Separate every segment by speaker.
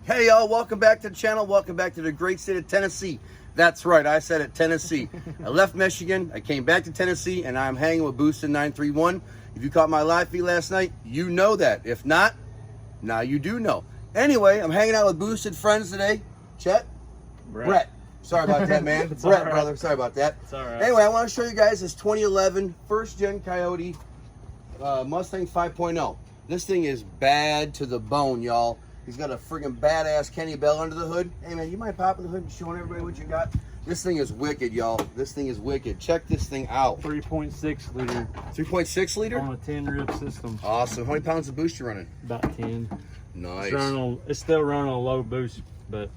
Speaker 1: Hey y'all, welcome back to the channel. Welcome back to the great state of Tennessee. That's right, I said it, Tennessee. I left Michigan, I came back to Tennessee, and I'm hanging with Boosted 931. If you caught my live feed last night, you know that. If not, now you do know. Anyway, I'm hanging out with Boosted friends today. Chet? Brett. Sorry about that, man. Brett, right. Brother, sorry about that.
Speaker 2: It's all right.
Speaker 1: Anyway, I want to show you guys this 2011 first-gen Coyote Mustang 5.0. This thing is bad to the bone, y'all. He's got a friggin' badass Kenny Bell under the hood. Hey, man, you mind popping the hood and showing everybody what you got? This thing is wicked, y'all. This thing is wicked. Check this thing out.
Speaker 2: 3.6 liter.
Speaker 1: 3.6 liter?
Speaker 2: On a 10-rip system.
Speaker 1: Awesome. How many pounds of boost you running?
Speaker 2: About 10.
Speaker 1: Nice.
Speaker 2: It's still running on low boost, but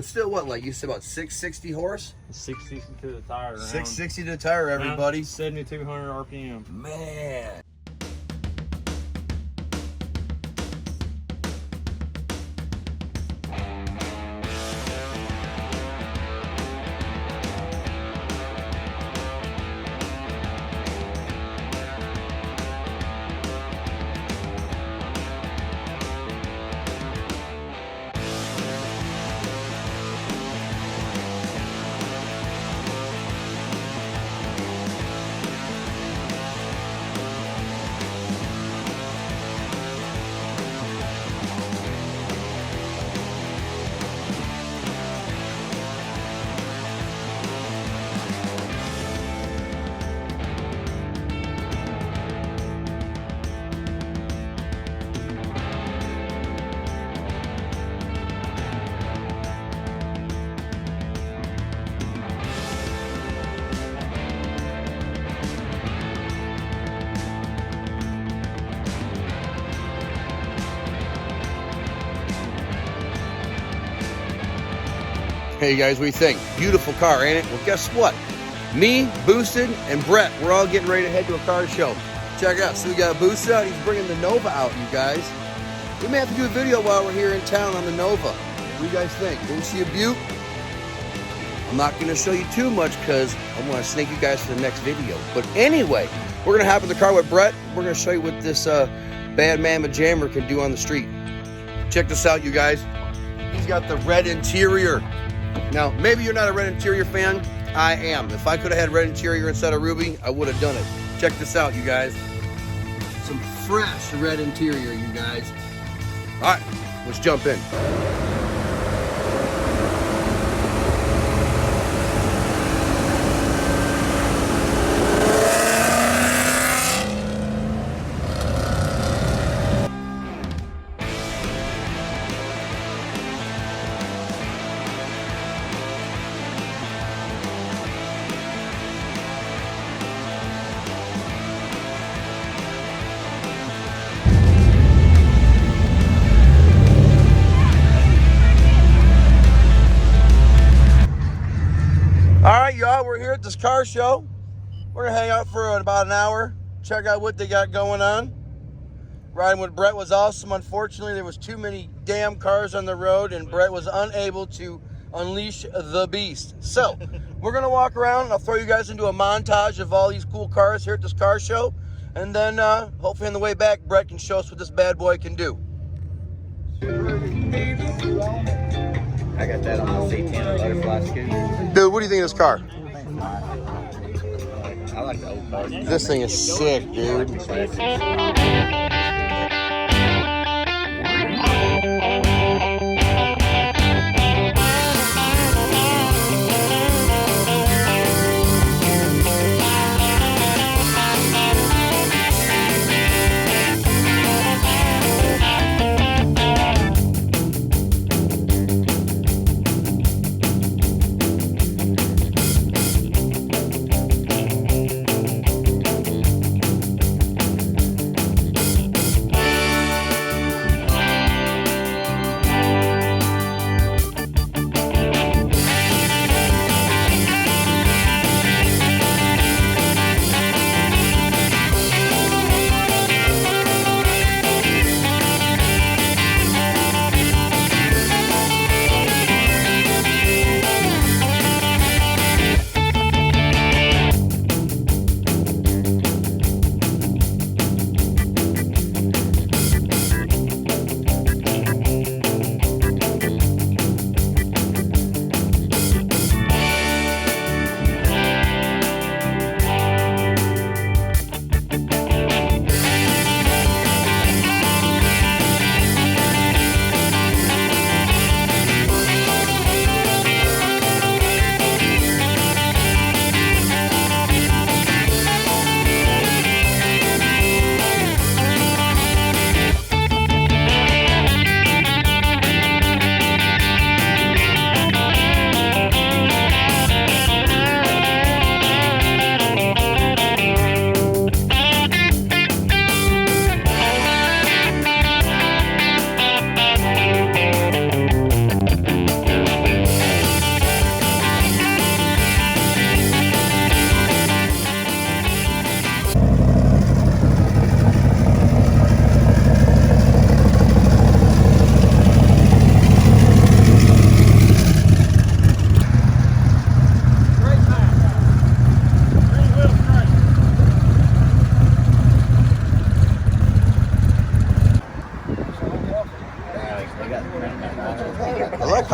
Speaker 1: still, what, like you said, about 660 horse?
Speaker 2: 660 to the tire.
Speaker 1: 660 to the tire, everybody.
Speaker 2: 7,200 RPM.
Speaker 1: Man. Hey guys, what do you think? Beautiful car, ain't it? Well, guess what? Me, Boosted, and Brett, we're all getting ready to head to a car show. Check it out. So we got Boosted out. He's bringing the Nova out, you guys. We may have to do a video while we're here in town on the Nova. What do you guys think? Go see a Butte? I'm not going to show you too much because I want to snake you guys to the next video. But anyway, we're going to hop in the car with Brett. We're going to show you what this bad mamma jammer can do on the street. Check this out, you guys. He's got the red interior. Now, maybe you're not a red interior fan. I am. If I could have had red interior instead of ruby, I would have done it. Check this out, you guys. Some fresh red interior, you guys. All right, let's jump in. All right, y'all, we're here at this car show. We're gonna hang out for about an hour, check out what they got going on. Riding with Brett was awesome. Unfortunately, there was too many damn cars on the road and Brett was unable to unleash the beast. So, we're gonna walk around and I'll throw you guys into a montage of all these cool cars here at this car show. And then, hopefully on the way back, Brett can show us what this bad boy can do.
Speaker 3: I got that on my C10 butterfly scooter.
Speaker 1: Dude, what do you think of this car?
Speaker 3: I like the old cars.
Speaker 1: This thing is sick, dude.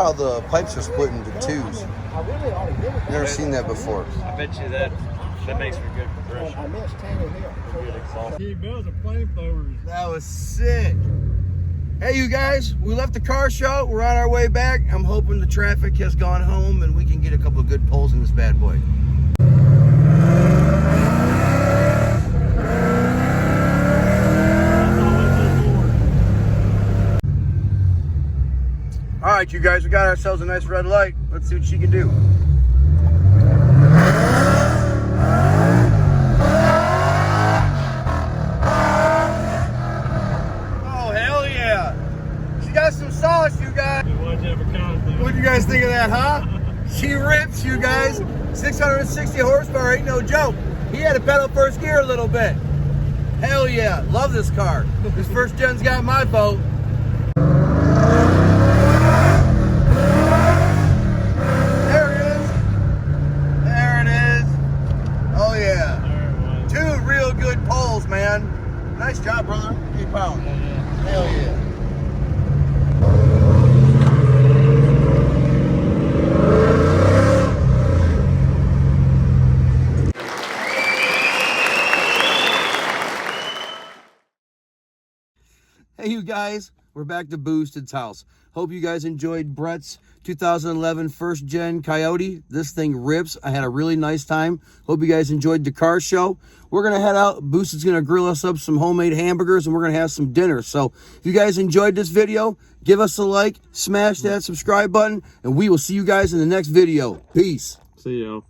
Speaker 1: how the pipes are split into twos. Never seen that before.
Speaker 2: I bet you that makes for good compression. Good exhaust.
Speaker 4: He builds a flamethrowers.
Speaker 1: That was sick. Hey, you guys, we left the car show. We're on our way back. I'm hoping the traffic has gone home and we can get a couple of good pulls in this bad boy. All right, you guys, we got ourselves a nice red light. Let's see what she can do. Oh, hell yeah. She got some sauce, you guys. What do you guys think of that, huh? She rips, you guys. 660 horsepower ain't no joke. He had to pedal first gear a little bit. Hell yeah, love this car. This first gen's got my vote. There it is. There it is. Oh yeah. Two real good pulls, man. Nice job, brother. 8 pounds. Hell yeah. Hey, you guys, we're back to Boosted's house. Hope you guys enjoyed Brett's 2011 first gen Coyote. This thing rips. I had a really nice time. Hope you guys enjoyed the car show. We're going to head out. Boosted's going to grill us up some homemade hamburgers and we're going to have some dinner. So if you guys enjoyed this video, give us a like, smash that subscribe button, and we will see you guys in the next video. Peace.
Speaker 2: See y'all.